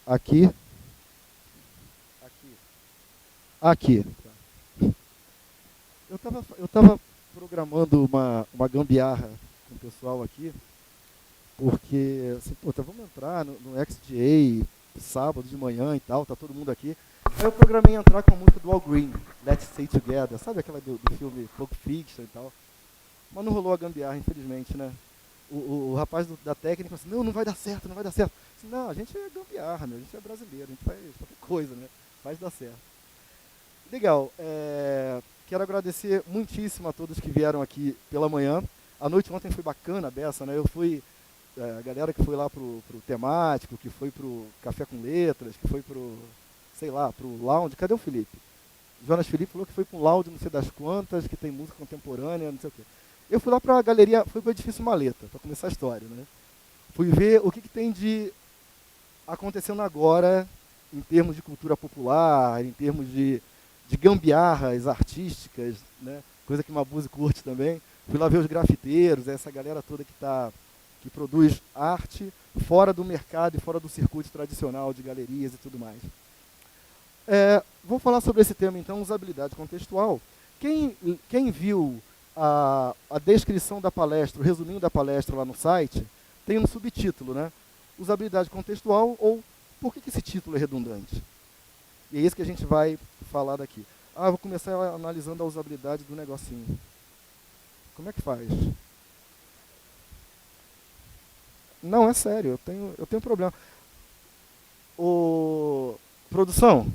Aqui. Aqui. Eu tava programando uma gambiarra com o pessoal aqui, porque, assim, vamos entrar no XDA sábado de manhã e tal, tá todo mundo aqui. Aí eu programei entrar com a música do Al Green, Let's Stay Together, sabe aquela do filme Pulp Fiction e tal? Mas não rolou a gambiarra, infelizmente, né? O rapaz da técnica falou assim, não vai dar certo, não vai dar certo. Eu disse, não, a gente é gambiarra, meu, a gente é brasileiro, a gente faz qualquer coisa, né? Faz dar certo. Legal, quero agradecer muitíssimo a todos que vieram aqui pela manhã. A noite ontem foi bacana a beça, né? Eu fui, a galera que foi lá pro temático, que foi pro Café com Letras, que foi pro, sei lá, pro lounge. Cadê o Felipe? Jonas Felipe falou que foi pro lounge não sei das quantas, que tem música contemporânea, não sei o quê. Eu fui lá pra galeria, fui pro Edifício Maleta, para começar a história, né? Fui ver o que tem de acontecendo agora em termos de cultura popular, em termos de gambiarras artísticas, né? Coisa que Mabuse curte também. Fui lá ver os grafiteiros, essa galera toda que produz arte fora do mercado e fora do circuito tradicional de galerias e tudo mais. Vou falar sobre esse tema, então, usabilidade contextual. Quem viu a descrição da palestra, o resuminho da palestra lá no site, tem um subtítulo, né? Usabilidade contextual, ou por que esse título é redundante? E é isso que a gente vai falar daqui. Vou começar analisando a usabilidade do negocinho. Como é que faz? Não, é sério, eu tenho problema. Produção?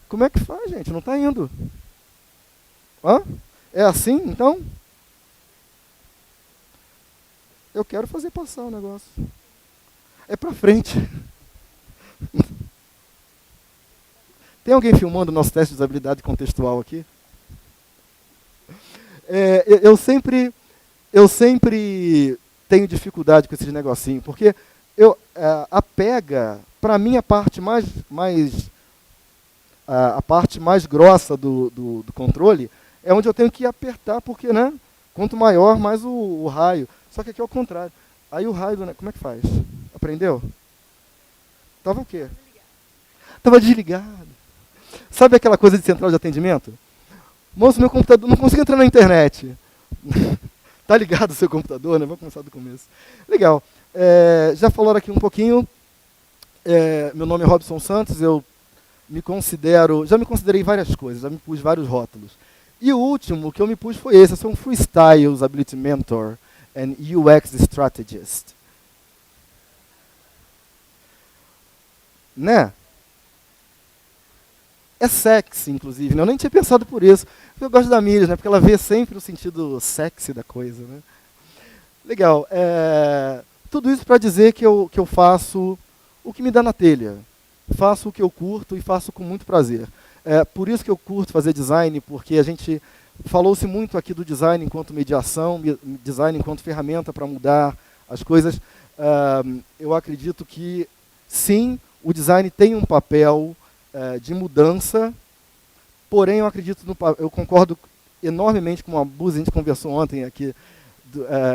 Como é que faz, gente? Não está indo. É assim, então? Eu quero fazer passar o negócio. É para frente. Tem alguém filmando o nosso teste de usabilidade contextual aqui? Eu sempre tenho dificuldade com esses negocinhos, porque a pega, para mim, a parte mais grossa do controle é onde eu tenho que apertar, porque, né, quanto maior, mais o raio. Só que aqui é o contrário. Aí o raio, como é que faz? Aprendeu? Tava o quê? Tava desligado. Sabe aquela coisa de central de atendimento? Moço, meu computador, não consigo entrar na internet. Tá ligado o seu computador, né? Vamos começar do começo. Legal. Já falaram aqui um pouquinho. Meu nome é Robson Santos, eu já me considerei várias coisas, já me pus vários rótulos. E o último que eu me pus foi esse, eu sou um Freestyle Usability Mentor and UX Strategist. Né? É sexy, inclusive, né? Eu nem tinha pensado por isso. Eu gosto da Miriam, né? Porque ela vê sempre o sentido sexy da coisa, né? Legal. Tudo isso para dizer que eu faço o que me dá na telha. Faço o que eu curto e faço com muito prazer. Por isso que eu curto fazer design, porque a gente falou-se muito aqui do design enquanto mediação, design enquanto ferramenta para mudar as coisas. Eu acredito que, sim, o design tem um papel de mudança, porém eu concordo enormemente com uma Mabuse, a gente conversou ontem aqui,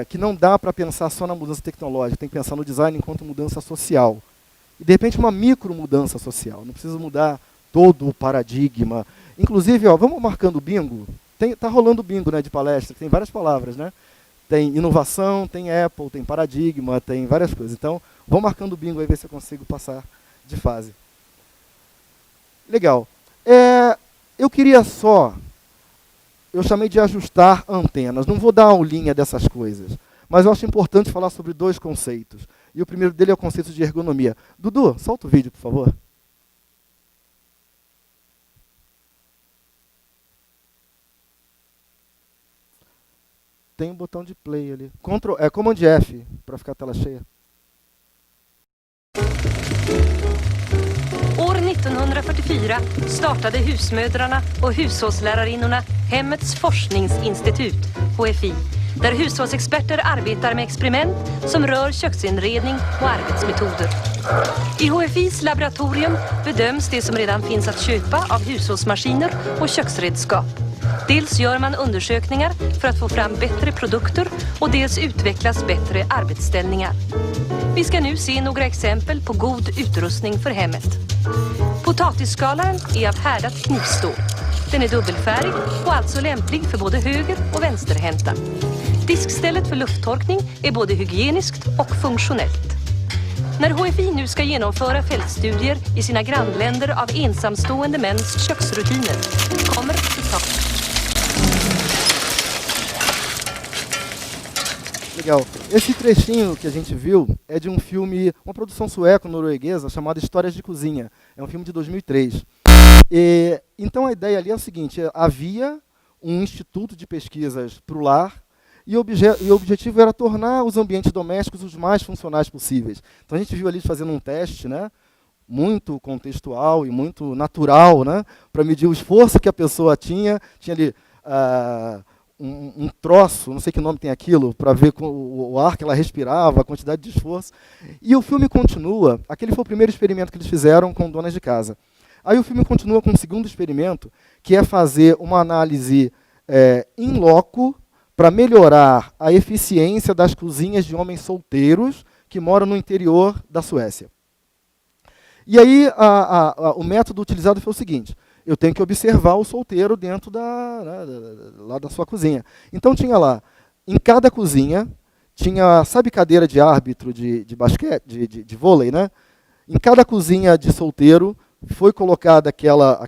que não dá para pensar só na mudança tecnológica, tem que pensar no design enquanto mudança social. E, de repente, uma micro mudança social, não precisa mudar todo o paradigma. Inclusive, vamos marcando o bingo. Tá rolando o bingo, né, de palestra, tem várias palavras, né? Tem inovação, tem Apple, tem paradigma, tem várias coisas. Então, vamos marcando o bingo aí, ver se eu consigo passar de fase. Legal. Eu queria eu chamei de ajustar antenas. Não vou dar aulinha dessas coisas, mas eu acho importante falar sobre dois conceitos. E o primeiro dele é o conceito de ergonomia. Dudu, solta o vídeo, por favor. Tem um botão de play ali. Command F, para ficar a tela cheia. År 1944 startade husmödrarna och hushållslärarinnorna Hemmets forskningsinstitut, HFI, där hushållsexperter arbetar med experiment som rör köksinredning och arbetsmetoder. I HFIs laboratorium bedöms det som redan finns att köpa av hushållsmaskiner och köksredskap. Dels gör man undersökningar för att få fram bättre produkter och dels utvecklas bättre arbetsställningar. Vi ska nu se några exempel på god utrustning för hemmet. Potatisskalaren är av härdat knivstål. Den är dubbelfärg och alltså lämplig för både höger- och vänsterhänta. Diskstället för lufttorkning är både hygieniskt och funktionellt. När HFI nu ska genomföra fältstudier i sina grannländer av ensamstående mäns köksrutiner kommer citat. Legal. Esse trechinho que a gente viu é de um filme, uma produção sueco-norueguesa chamada Histórias de Cozinha. É um filme de 2003. Então a ideia ali é o seguinte, havia um instituto de pesquisas para o lar e o objetivo era tornar os ambientes domésticos os mais funcionais possíveis. Então a gente viu ali fazendo um teste, né, muito contextual e muito natural, né, para medir o esforço que a pessoa tinha. Tinha ali um troço, não sei que nome tem aquilo, para ver o ar que ela respirava, a quantidade de esforço. E o filme continua, aquele foi o primeiro experimento que eles fizeram com donas de casa. Aí o filme continua com um segundo experimento, que é fazer uma análise in loco para melhorar a eficiência das cozinhas de homens solteiros que moram no interior da Suécia. E aí o método utilizado foi o seguinte: eu tenho que observar o solteiro dentro lá da sua cozinha. Então tinha lá, em cada cozinha, tinha, sabe, cadeira de árbitro de basquete, de vôlei, né? Em cada cozinha de solteiro foi colocada aquela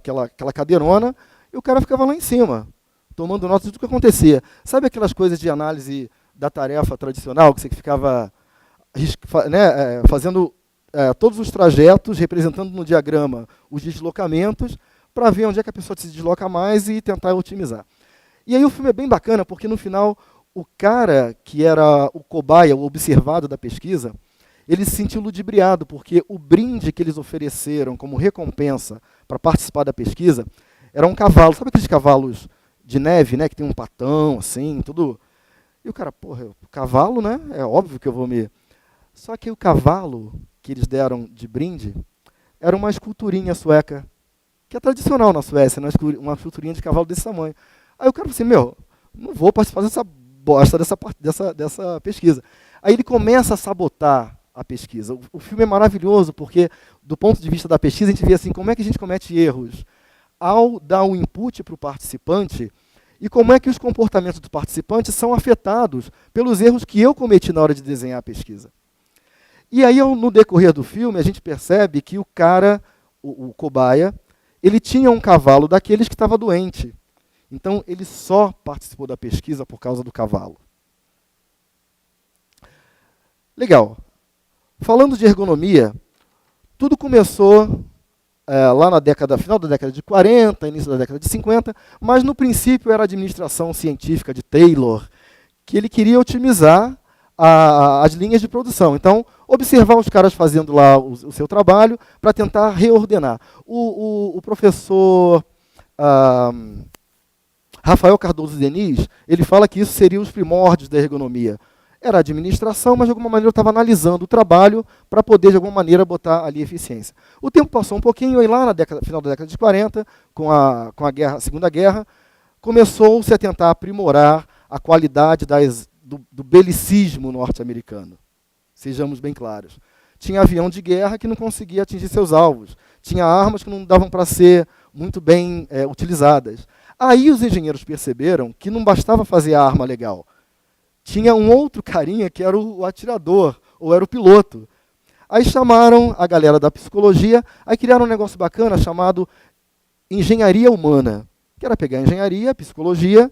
cadeirona e o cara ficava lá em cima, tomando nota de tudo que acontecia. Sabe aquelas coisas de análise da tarefa tradicional, que você ficava fazendo todos os trajetos, representando no diagrama os deslocamentos, para ver onde é que a pessoa se desloca mais e tentar otimizar. E aí o filme é bem bacana, porque no final, o cara que era o cobaia, o observado da pesquisa, ele se sentiu ludibriado, porque o brinde que eles ofereceram como recompensa para participar da pesquisa era um cavalo. Sabe aqueles cavalos de neve, né, que tem um patão, assim, tudo... E o cara, porra, o cavalo, né, é óbvio que eu vou me... Só que o cavalo que eles deram de brinde era uma esculturinha sueca, que é tradicional na Suécia, né, uma esculturinha de cavalo desse tamanho. Aí o cara falou assim, não vou participar dessa bosta dessa pesquisa. Aí ele começa a sabotar a pesquisa. O filme é maravilhoso, porque do ponto de vista da pesquisa, a gente vê assim, como é que a gente comete erros ao dar um input para o participante e como é que os comportamentos do participante são afetados pelos erros que eu cometi na hora de desenhar a pesquisa. E aí, no decorrer do filme, a gente percebe que o cara, o cobaia, ele tinha um cavalo daqueles que estava doente. Então, ele só participou da pesquisa por causa do cavalo. Legal. Falando de ergonomia, tudo começou lá final da década de 40, início da década de 50, mas no princípio era a administração científica de Taylor, que ele queria otimizar as linhas de produção. Então, observar os caras fazendo lá o seu trabalho para tentar reordenar. O professor Rafael Cardoso Diniz, ele fala que isso seria os primórdios da ergonomia. Era a administração, mas de alguma maneira eu estava analisando o trabalho para poder, de alguma maneira, botar ali eficiência. O tempo passou um pouquinho, e lá final da década de 40, com a Segunda Guerra, começou-se a tentar aprimorar a qualidade do belicismo norte-americano. Sejamos bem claros. Tinha avião de guerra que não conseguia atingir seus alvos. Tinha armas que não davam para ser muito bem utilizadas. Aí os engenheiros perceberam que não bastava fazer a arma legal. Tinha um outro carinha que era o atirador, ou era o piloto. Aí chamaram a galera da psicologia, aí criaram um negócio bacana chamado engenharia humana, que era pegar a engenharia, a psicologia,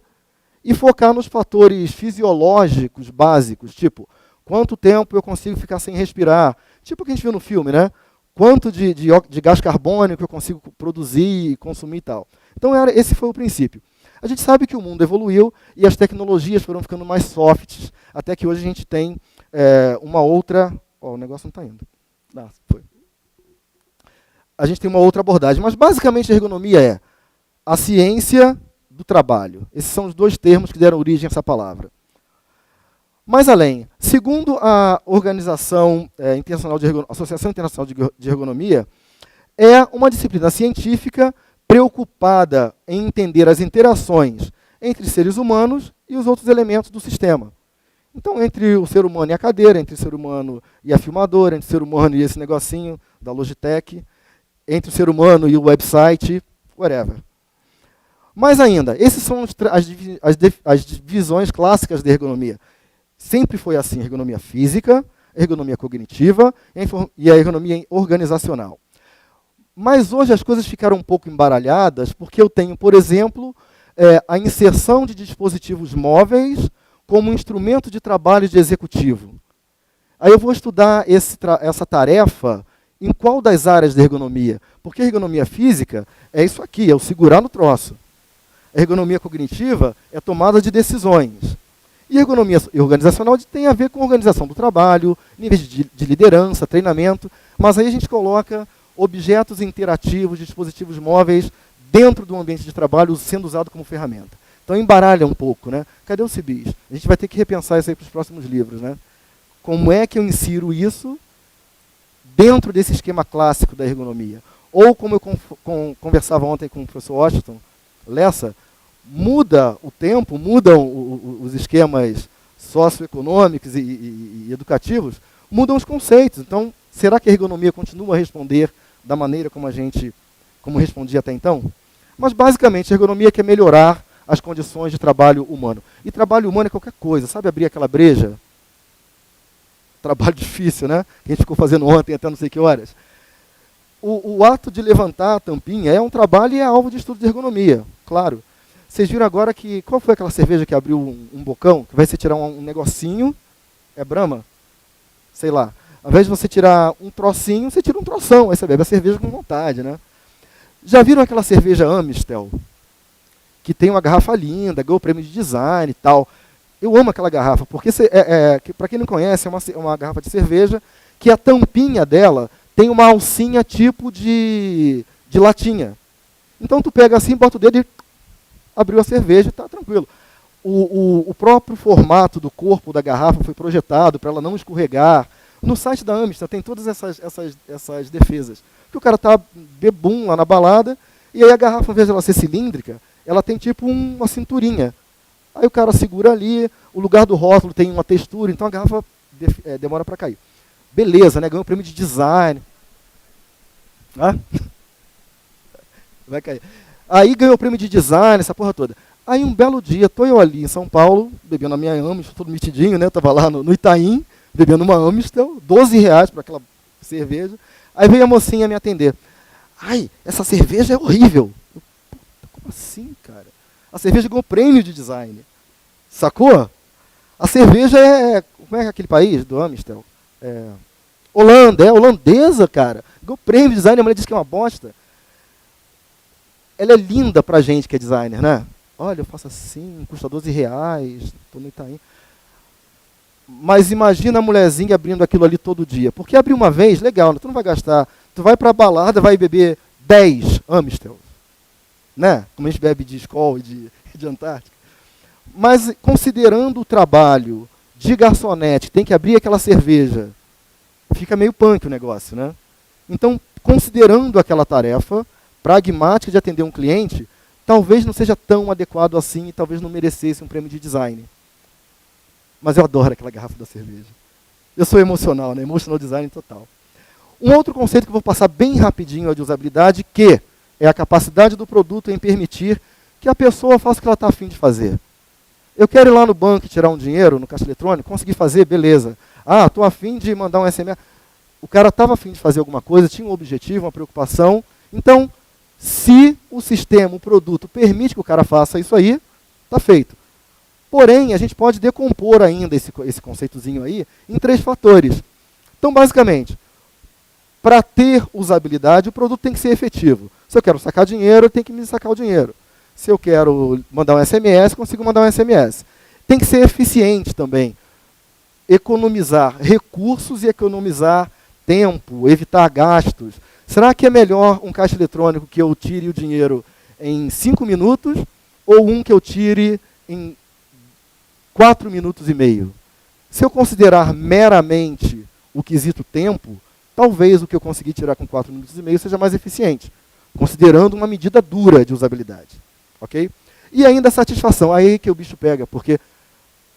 e focar nos fatores fisiológicos básicos, tipo, quanto tempo eu consigo ficar sem respirar, tipo o que a gente viu no filme, né? Quanto de gás carbônico eu consigo produzir e consumir e tal. Então esse foi o princípio. A gente sabe que o mundo evoluiu e as tecnologias foram ficando mais softs, até que hoje a gente tem uma outra... o negócio não está indo. Foi. A gente tem uma outra abordagem, mas basicamente a ergonomia é a ciência do trabalho. Esses são os dois termos que deram origem a essa palavra. Mais além, segundo a Associação Internacional de Ergonomia, é uma disciplina científica preocupada em entender as interações entre seres humanos e os outros elementos do sistema. Então, entre o ser humano e a cadeira, entre o ser humano e a filmadora, entre o ser humano e esse negocinho da Logitech, entre o ser humano e o website, whatever. Mais ainda, essas são as divisões clássicas da ergonomia. Sempre foi assim, ergonomia física, ergonomia cognitiva e a ergonomia organizacional. Mas hoje as coisas ficaram um pouco embaralhadas, porque eu tenho, por exemplo, a inserção de dispositivos móveis como instrumento de trabalho de executivo. Aí eu vou estudar essa tarefa em qual das áreas da ergonomia? Porque a ergonomia física é isso aqui, é o segurar no troço. A ergonomia cognitiva é tomada de decisões. E a ergonomia organizacional tem a ver com organização do trabalho, níveis de liderança, treinamento, mas aí a gente coloca objetos interativos, dispositivos móveis, dentro do ambiente de trabalho, sendo usado como ferramenta. Então embaralha um pouco, né? Cadê o CIBIS? A gente vai ter que repensar isso aí para os próximos livros, né? Como é que eu insiro isso dentro desse esquema clássico da ergonomia? Ou, como eu conversava ontem com o professor Washington Lessa, muda o tempo, mudam os esquemas socioeconômicos e educativos, mudam os conceitos. Então, será que a ergonomia continua a responder da maneira como respondia até então? Mas, basicamente, a ergonomia quer melhorar as condições de trabalho humano. E trabalho humano é qualquer coisa. Sabe abrir aquela breja? Trabalho difícil, né? Que a gente ficou fazendo ontem até não sei que horas. O ato de levantar a tampinha é um trabalho e é alvo de estudo de ergonomia, claro. Vocês viram agora que... Qual foi aquela cerveja que abriu um bocão? Que vai você tirar um negocinho. É Brahma? Sei lá. Ao invés de você tirar um trocinho, você tira um troção. Aí você bebe a cerveja com vontade, né? Já viram aquela cerveja Amstel? Que tem uma garrafa linda, ganhou o prêmio de design e tal. Eu amo aquela garrafa, porque, para quem não conhece, é uma garrafa de cerveja que a tampinha dela tem uma alcinha tipo de latinha. Então tu pega assim, bota o dedo e abriu a cerveja e está tranquilo. O próprio formato do corpo da garrafa foi projetado para ela não escorregar. No site da Amstel tem todas essas defesas. Que o cara está bebum lá na balada, e aí a garrafa, ao invés de ela ser cilíndrica, ela tem tipo uma cinturinha. Aí o cara segura ali, o lugar do rótulo tem uma textura, então a garrafa demora para cair. Beleza, né? Ganhou o prêmio de design. Ah? Vai cair. Aí ganhou o prêmio de design, essa porra toda. Aí um belo dia, tô eu ali em São Paulo, bebendo a minha Amstel, todo metidinho, né? Tava lá no Itaim, bebendo uma Amstel, R$12 para aquela cerveja. Aí veio a mocinha me atender. Ai, essa cerveja é horrível. Eu, como assim, cara? A cerveja ganhou prêmio de design. Sacou? A cerveja como é aquele país do Amstel? Holanda, holandesa, cara. Ganhou prêmio de design, a mulher disse que é uma bosta. Ela é linda pra gente que é designer, né? Olha, eu faço assim, custa R$12, tô no Itaim. Mas imagina a mulherzinha abrindo aquilo ali todo dia. Porque abrir uma vez, legal, né? Tu não vai gastar. Tu vai pra balada, vai beber 10 Amstel. Né? Como a gente bebe de Skol e de Antártica. Mas considerando o trabalho de garçonete, tem que abrir aquela cerveja, fica meio punk o negócio, né? Então, considerando aquela tarefa pragmática de atender um cliente, talvez não seja tão adequado assim e talvez não merecesse um prêmio de design. Mas eu adoro aquela garrafa da cerveja. Eu sou emocional, né? Emotional design total. Um outro conceito que eu vou passar bem rapidinho é de usabilidade, que é a capacidade do produto em permitir que a pessoa faça o que ela está a fim de fazer. Eu quero ir lá no banco e tirar um dinheiro no caixa eletrônico, consegui fazer, beleza. Ah, estou a fim de mandar um SMS. O cara estava a fim de fazer alguma coisa, tinha um objetivo, uma preocupação. Então, se o sistema, o produto, permite que o cara faça isso aí, está feito. Porém, a gente pode decompor ainda esse conceitozinho aí em 3 fatores. Então, basicamente, para ter usabilidade, o produto tem que ser efetivo. Se eu quero sacar dinheiro, eu tenho que me sacar o dinheiro. Se eu quero mandar um SMS, consigo mandar um SMS. Tem que ser eficiente também. Economizar recursos e economizar tempo, evitar gastos. Será que é melhor um caixa eletrônico que eu tire o dinheiro em 5 minutos ou um que eu tire em 4 minutos e meio? Se eu considerar meramente o quesito tempo, talvez o que eu conseguir tirar com 4 minutos e meio seja mais eficiente, considerando uma medida dura de usabilidade. Okay? E ainda a satisfação, aí que o bicho pega, porque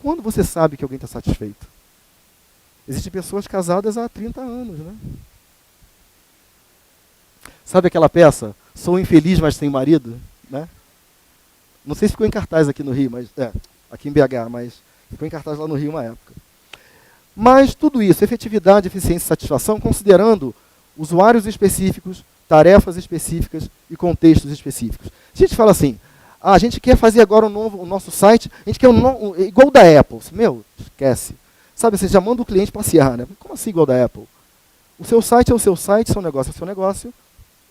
quando você sabe que alguém está satisfeito? Existem pessoas casadas há 30 anos, né? Sabe aquela peça, Sou Infeliz, mas Tenho Marido? Né? Não sei se ficou em cartaz aqui no Rio, mas aqui em BH, mas ficou em cartaz lá no Rio uma época. Mas tudo isso, efetividade, eficiência e satisfação, considerando usuários específicos, tarefas específicas e contextos específicos. A gente fala assim, a gente quer fazer agora o nosso site, a gente quer igual o da Apple. Meu, esquece. Sabe, você já manda o cliente passear, né? Como assim igual da Apple? O seu site é o seu site, seu negócio é o seu negócio,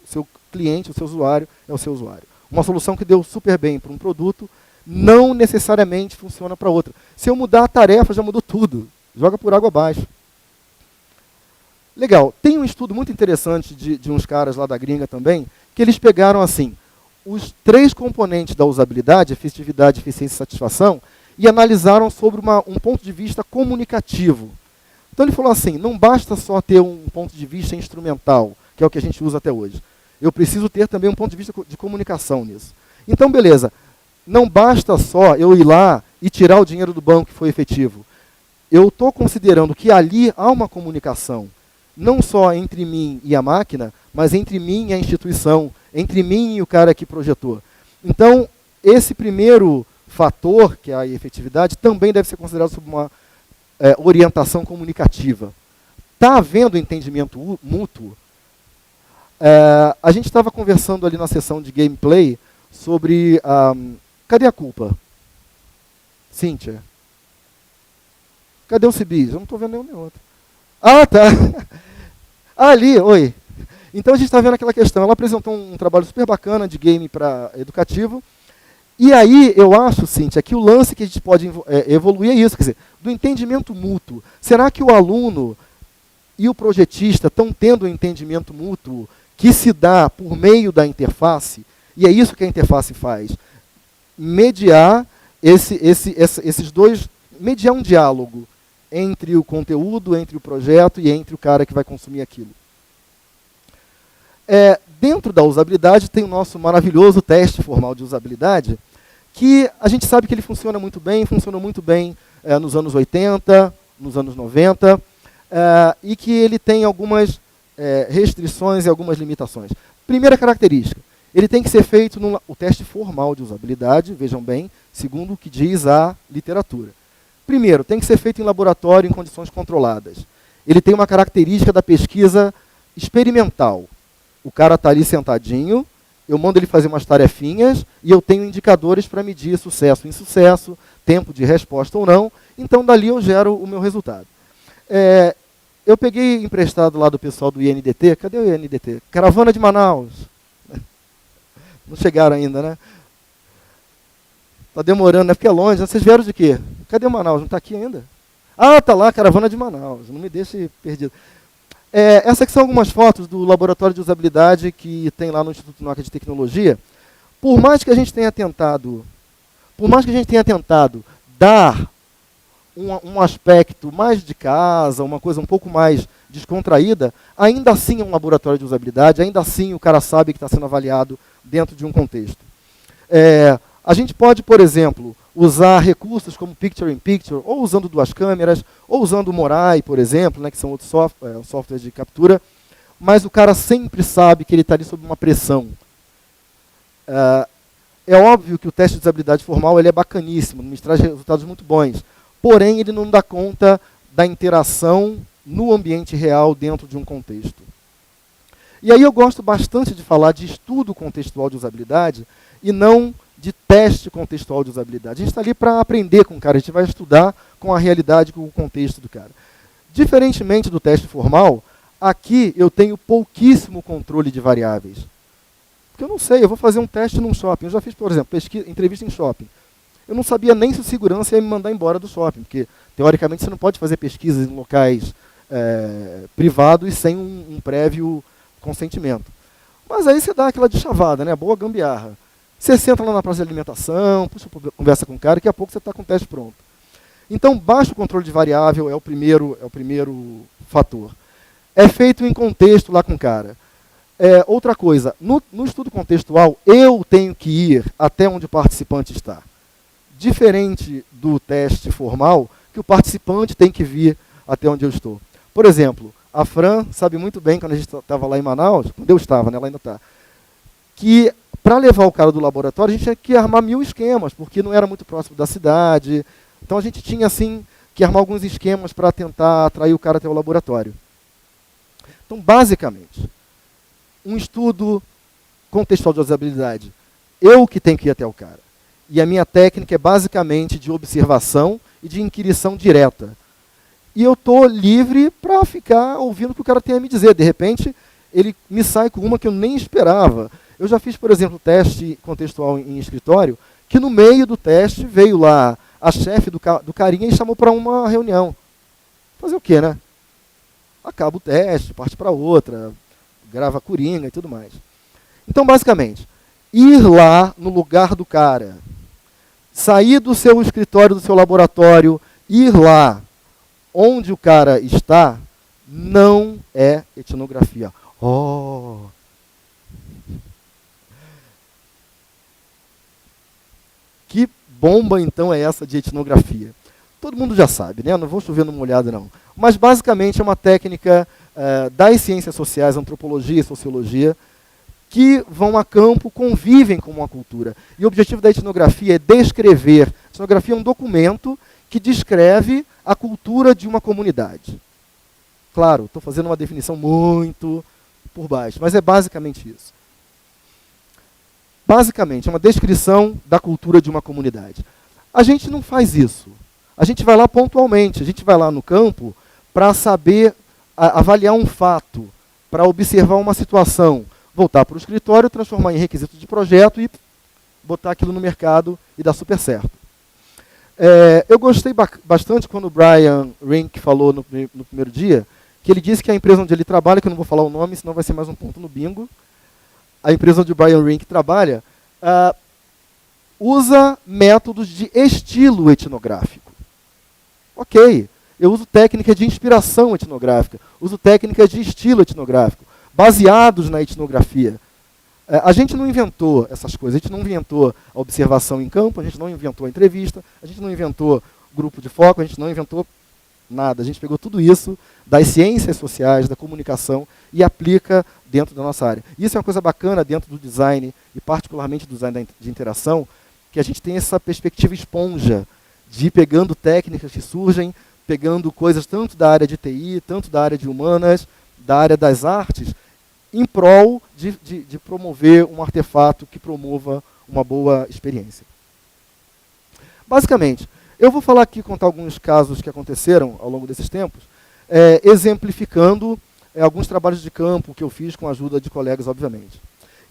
o seu cliente, o seu usuário é o seu usuário. Uma solução que deu super bem para um produto, não necessariamente funciona para outra. Se eu mudar a tarefa, já mudou tudo. Joga por água abaixo. Legal. Tem um estudo muito interessante de uns caras lá da gringa também, que eles pegaram assim, os 3 componentes da usabilidade, efetividade, eficiência e satisfação, e analisaram sobre um ponto de vista comunicativo. Então ele falou assim, não basta só ter um ponto de vista instrumental, que é o que a gente usa até hoje. Eu preciso ter também um ponto de vista de comunicação nisso. Então, beleza, não basta só eu ir lá e tirar o dinheiro do banco que foi efetivo. Eu estou considerando que ali há uma comunicação, não só entre mim e a máquina, mas entre mim e a instituição, entre mim e o cara que projetou. Então, esse primeiro fator, que é a efetividade, também deve ser considerado sob uma orientação comunicativa. Está havendo entendimento mútuo? A gente estava conversando ali na sessão de gameplay sobre... cadê a culpa? Cíntia? Cadê o Cibis? Eu não estou vendo nenhum nem outro. Ah, tá. Ali, oi. Então a gente está vendo aquela questão. Ela apresentou um trabalho super bacana de game para educativo. E aí eu acho, Cíntia, que o lance que a gente pode evoluir é isso, quer dizer, do entendimento mútuo. Será que o aluno e o projetista estão tendo um entendimento mútuo que se dá por meio da interface? E é isso que a interface faz. Mediar esses dois, mediar um diálogo entre o conteúdo, entre o projeto e entre o cara que vai consumir aquilo. Dentro da usabilidade tem o nosso maravilhoso teste formal de usabilidade, que a gente sabe que ele funciona muito bem, funcionou muito bem nos anos 80, nos anos 90, e que ele tem algumas restrições e algumas limitações. Primeira característica, ele tem que ser feito o teste formal de usabilidade, vejam bem, segundo o que diz a literatura. Primeiro, tem que ser feito em laboratório em condições controladas. Ele tem uma característica da pesquisa experimental. O cara está ali sentadinho, eu mando ele fazer umas tarefinhas e eu tenho indicadores para medir sucesso ou insucesso, tempo de resposta ou não, então dali eu gero o meu resultado. Eu peguei emprestado lá do pessoal do INDT, cadê o INDT? Caravana de Manaus. Não chegaram ainda, né? Está demorando, né? Porque é longe. Vocês vieram de quê? Cadê o Manaus? Não está aqui ainda? Ah, está lá, Caravana de Manaus. Não me deixe perdido. Essas aqui são algumas fotos do laboratório de usabilidade que tem lá no Instituto Nokia de Tecnologia. Por mais que a gente tenha tentado dar um aspecto mais de casa, uma coisa um pouco mais descontraída, ainda assim é um laboratório de usabilidade, ainda assim o cara sabe que está sendo avaliado dentro de um contexto. A gente pode, por exemplo, usar recursos como Picture in Picture, ou usando 2 câmeras, ou usando o Morai, por exemplo, né, que são outros softwares de captura, mas o cara sempre sabe que ele está ali sob uma pressão. É óbvio que o teste de usabilidade formal ele é bacaníssimo, nos traz resultados muito bons, porém ele não dá conta da interação no ambiente real dentro de um contexto. E aí eu gosto bastante de falar de estudo contextual de usabilidade e não de teste contextual de usabilidade. A gente está ali para aprender com o cara, a gente vai estudar com a realidade, com o contexto do cara. Diferentemente do teste formal, aqui eu tenho pouquíssimo controle de variáveis. Porque eu não sei, eu vou fazer um teste num shopping. Eu já fiz, por exemplo, entrevista em shopping. Eu não sabia nem se o segurança ia me mandar embora do shopping, porque, teoricamente, você não pode fazer pesquisas em locais privados sem um prévio consentimento. Mas aí você dá aquela de chavada, né? Boa gambiarra. Você senta lá na praça de alimentação, puxa, conversa com o cara, daqui a pouco você está com o teste pronto. Então, baixo controle de variável é o primeiro fator. É feito em contexto lá com o cara. Outra coisa, no estudo contextual, eu tenho que ir até onde o participante está. Diferente do teste formal, que o participante tem que vir até onde eu estou. Por exemplo, a Fran sabe muito bem, quando a gente estava lá em Manaus, quando eu estava, né, ela ainda está, que para levar o cara do laboratório, a gente tinha que armar 1000 esquemas, porque não era muito próximo da cidade. Então a gente tinha, assim, que armar alguns esquemas para tentar atrair o cara até o laboratório. Então, basicamente, um estudo contextual de usabilidade, eu que tenho que ir até o cara. E a minha técnica é basicamente de observação e de inquirição direta. E eu estou livre para ficar ouvindo o que o cara tem a me dizer. De repente, ele me sai com uma que eu nem esperava. Eu já fiz, por exemplo, teste contextual em escritório, que no meio do teste veio lá a chefe do carinha e chamou para uma reunião. Fazer o quê, né? Acaba o teste, parte para outra, grava a coringa e tudo mais. Então, basicamente, ir lá no lugar do cara, sair do seu escritório, do seu laboratório, ir lá onde o cara está, não é etnografia. Oh! Que bomba, então, é essa de etnografia? Todo mundo já sabe, né? Não vou chover numa molhada, não. Mas, basicamente, é uma técnica das ciências sociais, antropologia e sociologia, que vão a campo, convivem com uma cultura. E o objetivo da etnografia é descrever. A etnografia é um documento que descreve a cultura de uma comunidade. Claro, estou fazendo uma definição muito por baixo, mas é basicamente isso. Basicamente, é uma descrição da cultura de uma comunidade. A gente não faz isso. A gente vai lá pontualmente, a gente vai lá no campo para saber avaliar um fato, para observar uma situação, voltar para o escritório, transformar em requisito de projeto e botar aquilo no mercado e dar super certo. Eu gostei bastante quando o Brian Rink falou no primeiro dia, que ele disse que a empresa onde ele trabalha, que eu não vou falar o nome, senão vai ser mais um ponto no bingo, a empresa onde o Brian Rink trabalha, usa métodos de estilo etnográfico. Ok, eu uso técnicas de inspiração etnográfica, uso técnicas de estilo etnográfico, baseados na etnografia. A gente não inventou essas coisas, a gente não inventou a observação em campo, a gente não inventou a entrevista, a gente não inventou grupo de foco, a gente não inventou nada. A gente pegou tudo isso das ciências sociais, da comunicação e aplica dentro da nossa área. Isso é uma coisa bacana dentro do design, e particularmente do design de interação, que a gente tem essa perspectiva esponja de ir pegando técnicas que surgem, pegando coisas tanto da área de TI, tanto da área de humanas, da área das artes, em prol de promover um artefato que promova uma boa experiência. Basicamente, eu vou falar aqui, contar alguns casos que aconteceram ao longo desses tempos, exemplificando alguns trabalhos de campo que eu fiz com a ajuda de colegas, obviamente.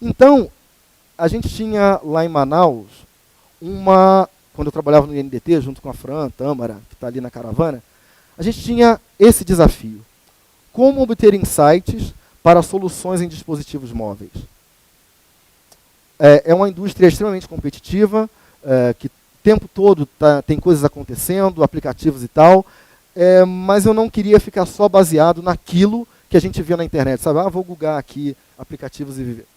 Então, a gente tinha lá em Manaus, quando eu trabalhava no INDT, junto com a Fran, Tâmara, que está ali na caravana, a gente tinha esse desafio. Como obter insights para soluções em dispositivos móveis? É uma indústria extremamente competitiva, que o tempo todo tem coisas acontecendo, aplicativos e tal, mas eu não queria ficar só baseado naquilo que a gente vê na internet, sabe? Vou googar aqui aplicativos e viver.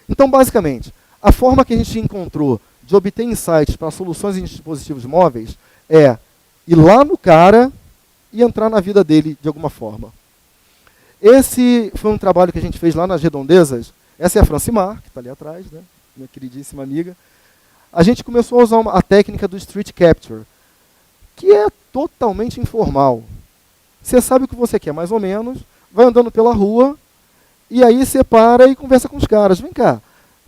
Então, basicamente, a forma que a gente encontrou de obter insights para soluções em dispositivos móveis é ir lá no cara e entrar na vida dele de alguma forma. Esse foi um trabalho que a gente fez lá nas Redondezas. Essa é a Francimar, que está ali atrás, né? Minha queridíssima amiga. A gente começou a usar a técnica do Street Capture, que é totalmente informal. Você sabe o que você quer, mais ou menos, vai andando pela rua, e aí você para e conversa com os caras. Vem cá,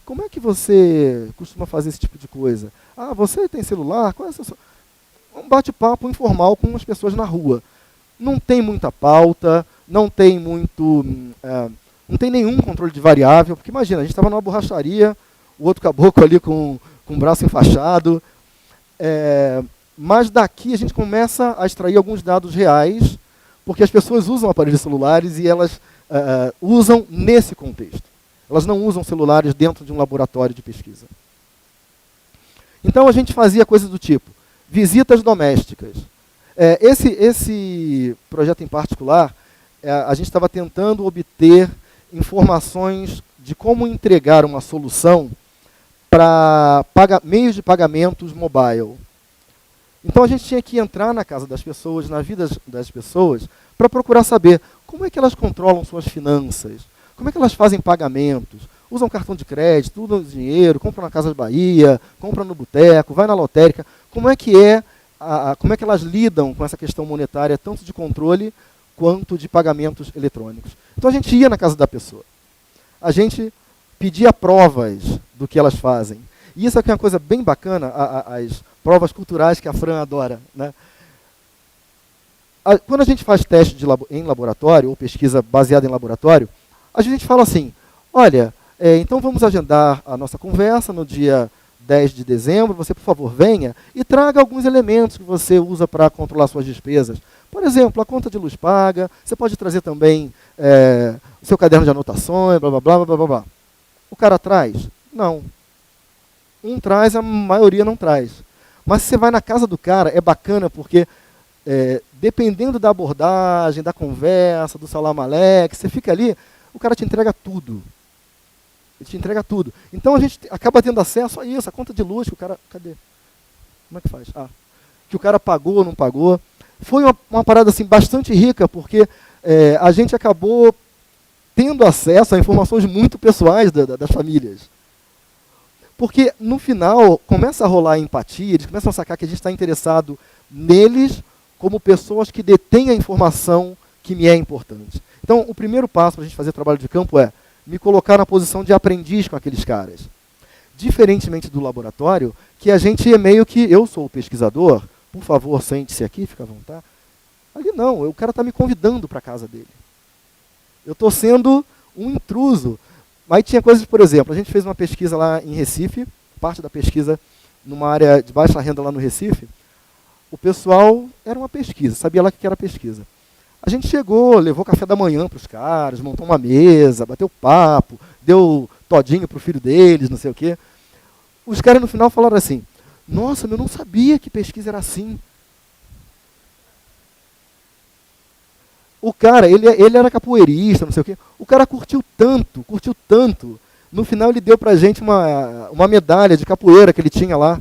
como é que você costuma fazer esse tipo de coisa? Você tem celular? Qual é a sua... Um bate-papo informal com as pessoas na rua. Não tem muita pauta, não tem não tem nenhum controle de variável, porque imagina, a gente estava numa borracharia, o outro caboclo ali com o braço enfaixado, mas daqui a gente começa a extrair alguns dados reais, porque as pessoas usam aparelhos celulares e elas usam nesse contexto. Elas não usam celulares dentro de um laboratório de pesquisa. Então a gente fazia coisas do tipo, visitas domésticas. Esse projeto em particular, a gente estava tentando obter informações de como entregar uma solução para meios de pagamentos mobile. Então a gente tinha que entrar na casa das pessoas, na vida das pessoas, para procurar saber como é que elas controlam suas finanças, como é que elas fazem pagamentos, usam cartão de crédito, usam dinheiro, compram na Casas Bahia, compram no boteco, vai na lotérica, como é que elas lidam com essa questão monetária, tanto de controle quanto de pagamentos eletrônicos. Então a gente ia na casa da pessoa, a gente pedia provas do que elas fazem. E isso aqui é uma coisa bem bacana, as provas culturais que a Fran adora, né? Quando a gente faz teste em laboratório, ou pesquisa baseada em laboratório, a gente fala assim, olha, então vamos agendar a nossa conversa no dia 10 de dezembro, você, por favor, venha e traga alguns elementos que você usa para controlar suas despesas. Por exemplo, a conta de luz paga, você pode trazer também o seu caderno de anotações, blá, blá, blá, blá, blá, blá. O cara traz? Não. Um traz, a maioria não traz. Mas se você vai na casa do cara, é bacana porque, dependendo da abordagem, da conversa, do salam aleque, você fica ali, o cara te entrega tudo. Ele te entrega tudo. Então a gente acaba tendo acesso a isso, a conta de luz que o cara... Cadê? Como é que faz? Que o cara pagou ou não pagou. Foi uma parada assim, bastante rica, porque a gente acabou tendo acesso a informações muito pessoais das famílias. Porque, no final, começa a rolar empatia, eles começam a sacar que a gente está interessado neles como pessoas que detêm a informação que me é importante. Então, o primeiro passo para a gente fazer trabalho de campo é me colocar na posição de aprendiz com aqueles caras. Diferentemente do laboratório, que a gente é meio que, eu sou o pesquisador, por favor, sente-se aqui, fica à vontade. Ali não, o cara está me convidando para a casa dele. Eu estou sendo um intruso. Aí tinha coisas, por exemplo, a gente fez uma pesquisa lá em Recife, parte da pesquisa numa área de baixa renda lá no Recife. O pessoal, era uma pesquisa, sabia lá o que era pesquisa. A gente chegou, levou café da manhã para os caras, montou uma mesa, bateu papo, deu todinho para o filho deles, não sei o quê. Os caras no final falaram assim, nossa, eu não sabia que pesquisa era assim. O cara, ele era capoeirista, não sei o quê. O cara curtiu tanto. No final ele deu pra gente uma medalha de capoeira que ele tinha lá.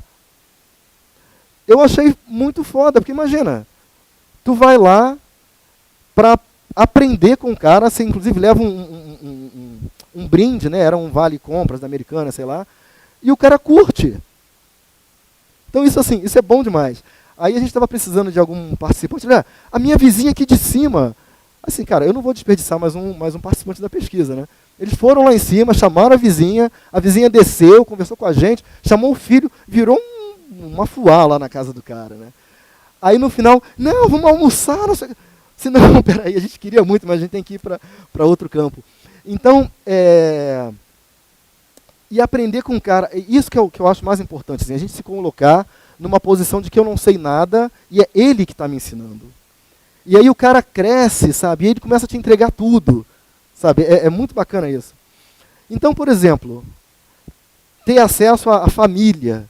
Eu achei muito foda, porque imagina, tu vai lá para aprender com o cara, você inclusive leva um brinde, né? Era um vale compras da Americana, sei lá, e o cara curte. Então isso assim, isso é bom demais. Aí a gente estava precisando de algum participante. Olha, a minha vizinha aqui de cima. Assim, cara, eu não vou desperdiçar mais um participante da pesquisa, né? Eles foram lá em cima, chamaram a vizinha desceu, conversou com a gente, chamou o filho, virou uma fuá lá na casa do cara, né? Aí no final, não, vamos almoçar, não sei. Se não, peraí, a gente queria muito, mas a gente tem que ir para outro campo. Então, e aprender com o cara, isso que eu acho mais importante, assim, a gente se colocar numa posição de que eu não sei nada e é ele que está me ensinando. E aí o cara cresce, sabe? E ele começa a te entregar tudo, sabe? É muito bacana isso. Então, por exemplo, ter acesso à família.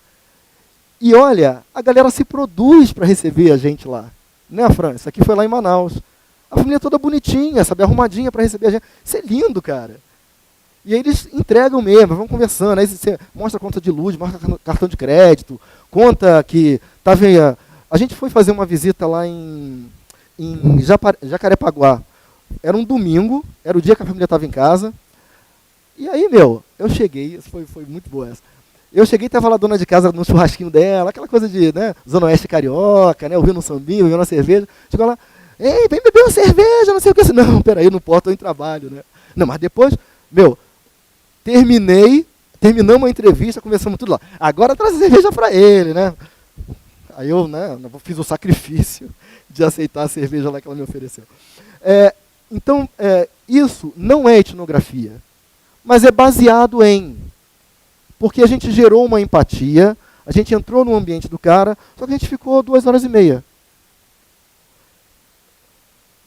E olha, a galera se produz para receber a gente lá. Né, Fran? Isso aqui foi lá em Manaus. A família toda bonitinha, sabe? Arrumadinha para receber a gente. Isso é lindo, cara. E aí eles entregam mesmo, vão conversando. Aí você mostra conta de luz, mostra cartão de crédito, conta que... A gente foi fazer uma visita lá em Jacarepaguá. Era um domingo, era o dia que a família estava em casa. E aí, eu cheguei, foi muito boa essa. Eu cheguei e estava lá a dona de casa no churrasquinho dela, aquela coisa de, né, Zona Oeste carioca, né, ouvindo um sambinho, ouvindo uma cerveja. Chegou lá, ei, vem beber uma cerveja, não sei o que. Não, peraí, não posso, estou em trabalho, né. Não, mas depois, terminamos a entrevista, conversamos tudo lá. Agora traz a cerveja para ele, né. Aí eu, né, fiz o sacrifício de aceitar a cerveja lá que ela me ofereceu. Então, isso não é etnografia, mas é baseado em... Porque a gente gerou uma empatia, a gente entrou no ambiente do cara, só que a gente ficou 2h30.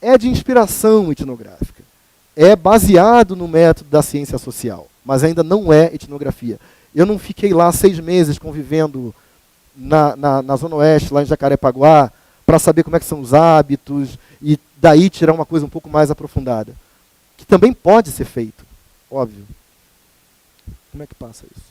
É de inspiração etnográfica. É baseado no método da ciência social, mas ainda não é etnografia. Eu não fiquei lá 6 meses convivendo na Zona Oeste, lá em Jacarepaguá, para saber como é que são os hábitos e daí tirar uma coisa um pouco mais aprofundada. Que também pode ser feito, óbvio. Como é que passa isso?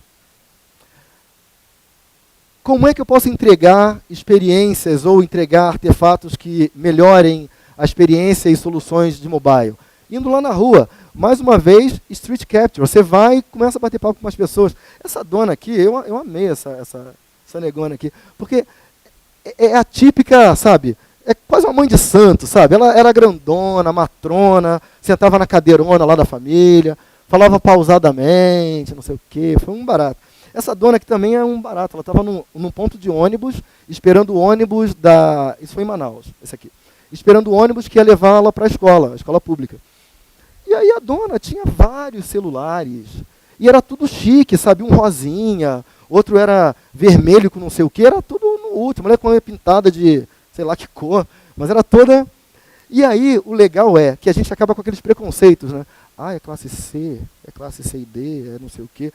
Como é que eu posso entregar experiências ou entregar artefatos que melhorem a experiência e soluções de mobile? Indo lá na rua, mais uma vez, street capture. Você vai e começa a bater papo com as pessoas. Essa dona aqui, eu amei essa negona aqui, porque é a típica, sabe, é quase uma mãe de santo, sabe? Ela era grandona, matrona, sentava na cadeirona lá da família, falava pausadamente, não sei o quê, foi um barato. Essa dona aqui também é um barato, ela estava num ponto de ônibus, esperando o ônibus isso foi em Manaus, esse aqui, esperando o ônibus que ia levá-la para a escola pública. E aí a dona tinha vários celulares, e era tudo chique, sabe, um rosinha, outro era vermelho com não sei o que, era tudo no último, ela com a pintada de sei lá que cor, mas era toda... E aí o legal é que a gente acaba com aqueles preconceitos, né? Ah, é classe C, é classe C e D, é não sei o quê.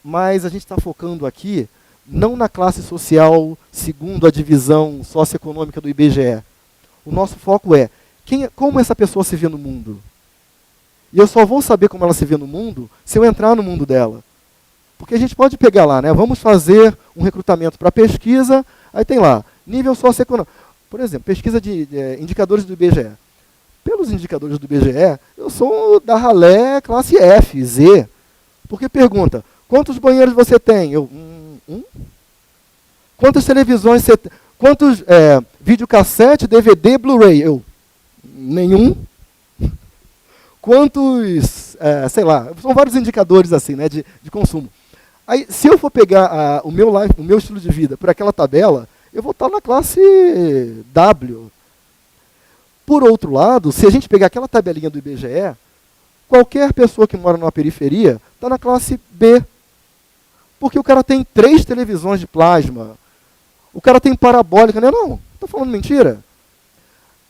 Mas a gente está focando aqui não na classe social segundo a divisão socioeconômica do IBGE. O nosso foco é como essa pessoa se vê no mundo. E eu só vou saber como ela se vê no mundo se eu entrar no mundo dela. Porque a gente pode pegar lá, né? Vamos fazer um recrutamento para pesquisa, aí tem lá, nível socioeconômico. Por exemplo, pesquisa de indicadores do IBGE. Pelos indicadores do IBGE, eu sou da ralé classe F, Z. Porque pergunta, quantos banheiros você tem? Eu, Quantas televisões você tem? Quantos videocassete, DVD, Blu-ray? Eu, nenhum. Quantos, sei lá, são vários indicadores assim, né, de consumo. Aí, se eu for pegar o meu estilo de vida por aquela tabela, eu vou estar na classe W. Por outro lado, se a gente pegar aquela tabelinha do IBGE, qualquer pessoa que mora numa periferia está na classe B. Porque o cara tem 3 televisões de plasma. O cara tem parabólica, né? Não, está falando mentira.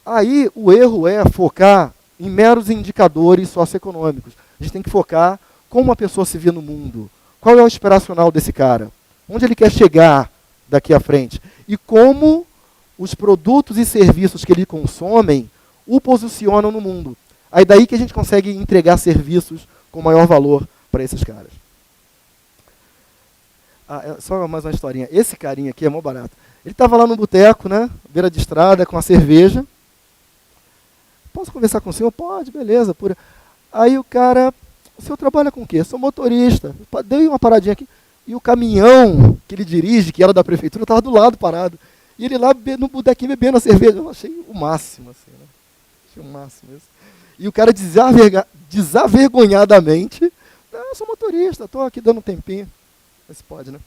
Aí o erro é focar em meros indicadores socioeconômicos. A gente tem que focar como a pessoa se vê no mundo. Qual é o aspiracional desse cara? Onde ele quer chegar daqui à frente? E como os produtos e serviços que ele consomem o posicionam no mundo. Aí daí que a gente consegue entregar serviços com maior valor para esses caras. Só mais uma historinha. Esse carinha aqui é mó barato. Ele estava lá no boteco, né, beira de estrada, com a cerveja. Posso conversar com o senhor? Pode, beleza. Aí o cara, o senhor trabalha com o quê? Sou motorista. Dei uma paradinha aqui. E o caminhão que ele dirige, que era da prefeitura, estava do lado parado. E ele lá no botequinho bebendo a cerveja. Eu achei o máximo, assim, né? Achei o máximo isso. E o cara desavergonhadamente, eu sou motorista, estou aqui dando um tempinho. Mas pode, né?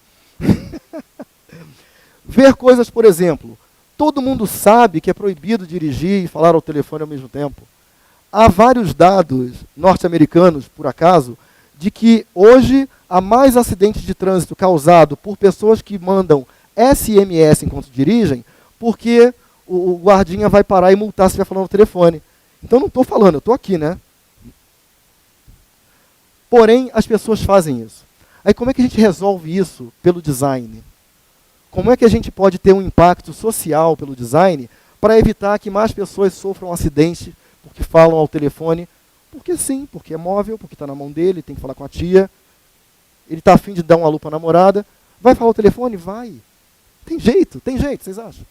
Ver coisas, por exemplo, todo mundo sabe que é proibido dirigir e falar ao telefone ao mesmo tempo. Há vários dados norte-americanos, por acaso, de que hoje há mais acidentes de trânsito causados por pessoas que mandam SMS enquanto dirigem, porque o guardinha vai parar e multar se estiver falando no telefone. Então não estou falando, eu estou aqui, né? Porém, as pessoas fazem isso. Aí como é que a gente resolve isso pelo design? Como é que a gente pode ter um impacto social pelo design para evitar que mais pessoas sofram um acidente porque falam ao telefone? Porque sim, porque é móvel, porque está na mão dele, tem que falar com a tia. Ele está a fim de dar uma lupa à namorada. Vai falar ao telefone? Vai. Tem jeito, vocês acham?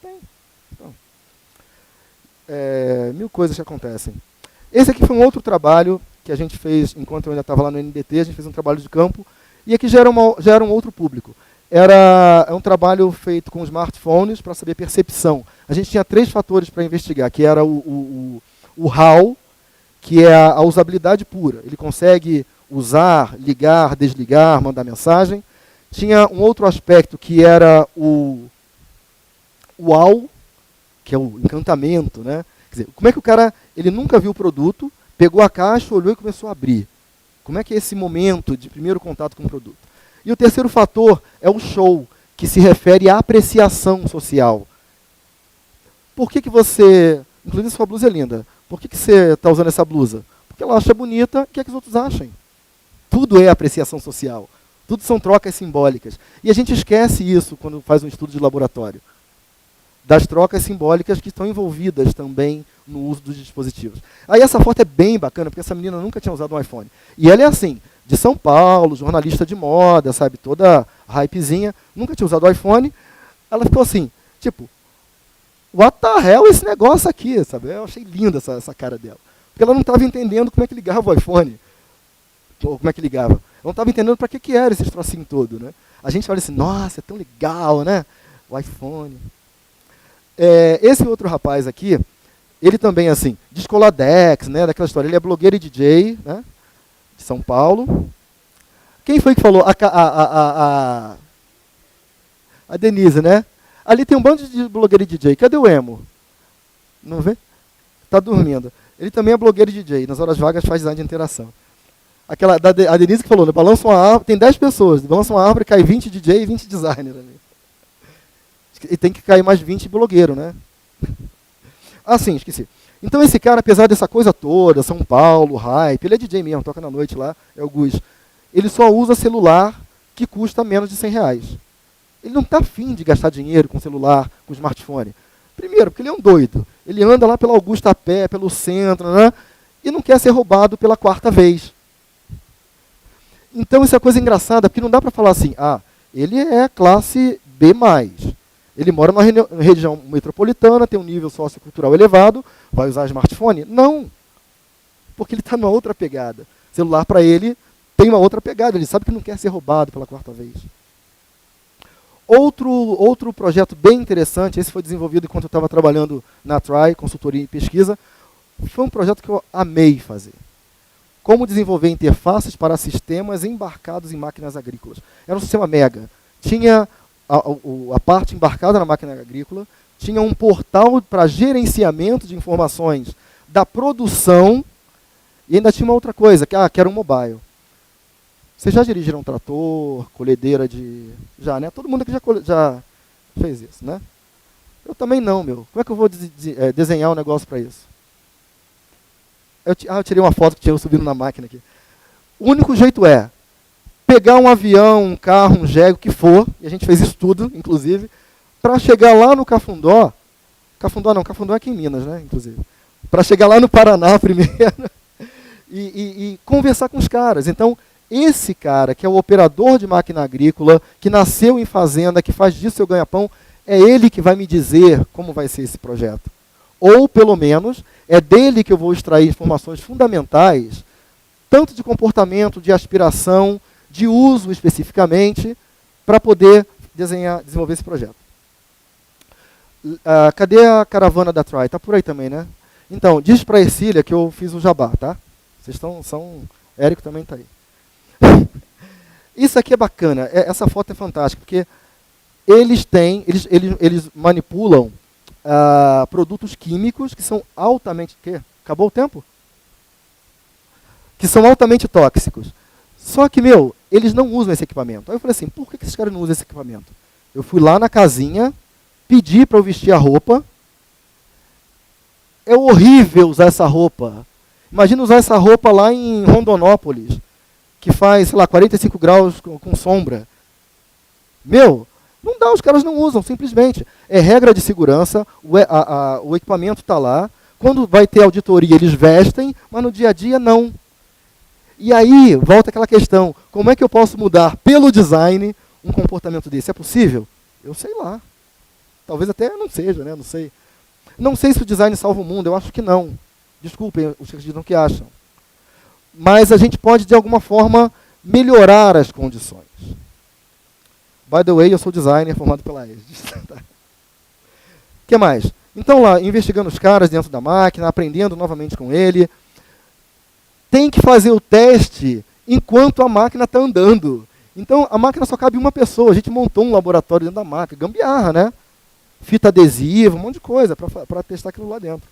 Tem. Então, mil coisas que acontecem. Esse aqui foi um outro trabalho que a gente fez enquanto eu ainda estava lá no NDT, a gente fez um trabalho de campo, e aqui já era um outro público. Era um trabalho feito com smartphones para saber percepção. A gente tinha 3 fatores para investigar, que era o HAL, que é a usabilidade pura. Ele consegue usar, ligar, desligar, mandar mensagem. Tinha um outro aspecto que era o wow, que é o encantamento, né? Quer dizer, como é que o cara, ele nunca viu o produto, pegou a caixa, olhou e começou a abrir. Como é que é esse momento de primeiro contato com o produto? E o terceiro fator é o show, que se refere à apreciação social. Por que você... Inclusive, sua blusa é linda. Por que você está usando essa blusa? Porque ela acha bonita, quer que os outros achem. Tudo é apreciação social. Tudo são trocas simbólicas. E a gente esquece isso quando faz um estudo de laboratório. Das trocas simbólicas que estão envolvidas também no uso dos dispositivos. Aí essa foto é bem bacana, porque essa menina nunca tinha usado um iPhone. E ela é assim, de São Paulo, jornalista de moda, sabe, toda hypezinha, nunca tinha usado o iPhone. Ela ficou assim, tipo, what the hell esse negócio aqui, sabe? Eu achei linda essa cara dela. Porque ela não estava entendendo como é que ligava o iPhone. Ou como é que ligava. Ela não estava entendendo para que era esse trocinho todo, né? A gente olha assim, nossa, é tão legal, né? O iPhone. Esse outro rapaz aqui, ele também, assim, Descoladex, né? Daquela história. Ele é blogueiro e DJ, né? De São Paulo. Quem foi que falou? A Denise, né? Ali tem um bando de blogueiro e DJ. Cadê o Emo? Não vê? Tá dormindo. Ele também é blogueiro e DJ. Nas horas vagas faz design de interação. A Denise que falou, né? Balança uma árvore, tem 10 pessoas. Balança uma árvore, cai 20 DJ e 20 designer ali. E tem que cair mais 20 blogueiro, né? Ah, sim, esqueci. Então esse cara, apesar dessa coisa toda, São Paulo, hype, ele é DJ mesmo, toca na noite lá, é o Gus. Ele só usa celular que custa menos de R$100. Ele não está afim de gastar dinheiro com celular, com smartphone. Primeiro, porque ele é um doido. Ele anda lá pela Augusta a pé, pelo centro, né? E não quer ser roubado pela 4ª vez. Então isso é coisa engraçada, porque não dá para falar assim, ele é classe B+. Ele mora numa região metropolitana, tem um nível sociocultural elevado, vai usar smartphone? Não. Porque ele está numa outra pegada. Celular para ele tem uma outra pegada, ele sabe que não quer ser roubado pela 4ª vez. Outro projeto bem interessante, esse foi desenvolvido enquanto eu estava trabalhando na Try, consultoria e pesquisa, foi um projeto que eu amei fazer. Como desenvolver interfaces para sistemas embarcados em máquinas agrícolas. Era um sistema mega. Tinha a parte embarcada na máquina agrícola, tinha um portal para gerenciamento de informações da produção, e ainda tinha uma outra coisa, que era um mobile. Vocês já dirigiram um trator, colhedeira de... Já, né? Todo mundo aqui já fez isso, né? Eu também não, meu. Como é que eu vou desenhar um negócio para isso? Eu tirei uma foto que tinha eu subindo na máquina aqui. O único jeito é pegar um avião, um carro, um jegue, o que for, e a gente fez isso tudo, inclusive, para chegar lá no Cafundó. Cafundó é aqui em Minas, né, inclusive. Para chegar lá no Paraná primeiro e conversar com os caras. Então, esse cara, que é o operador de máquina agrícola, que nasceu em fazenda, que faz disso seu ganha-pão, é ele que vai me dizer como vai ser esse projeto. Ou, pelo menos, é dele que eu vou extrair informações fundamentais, tanto de comportamento, de aspiração, de uso especificamente, para poder desenvolver esse projeto. Cadê a caravana da Try? Está por aí também, né? Então, diz para a Ercília que eu fiz o jabá, tá? Vocês são... Érico também está aí. Isso aqui é bacana, essa foto é fantástica, porque eles manipulam produtos químicos que são altamente... Acabou o tempo? Que são altamente tóxicos. Só que, eles não usam esse equipamento. Aí eu falei assim, por que esses caras não usam esse equipamento? Eu fui lá na casinha, pedi para eu vestir a roupa. É horrível usar essa roupa. Imagina usar essa roupa lá em Rondonópolis, que faz, sei lá, 45 graus com sombra. Não dá, os caras não usam, simplesmente. É regra de segurança, o equipamento está lá. Quando vai ter auditoria, eles vestem, mas no dia a dia, não. E aí, volta aquela questão, como é que eu posso mudar pelo design um comportamento desse? É possível? Eu sei lá. Talvez até não seja, né? Não sei. Não sei se o design salva o mundo, eu acho que não. Desculpem os que acreditam que acham. Mas a gente pode, de alguma forma, melhorar as condições. By the way, eu sou designer formado pela ESD. O que mais? Então lá, investigando os caras dentro da máquina, aprendendo novamente com ele. Tem que fazer o teste enquanto a máquina está andando. Então, a máquina só cabe uma pessoa. A gente montou um laboratório dentro da máquina. Gambiarra, né? Fita adesiva, um monte de coisa para testar aquilo lá dentro.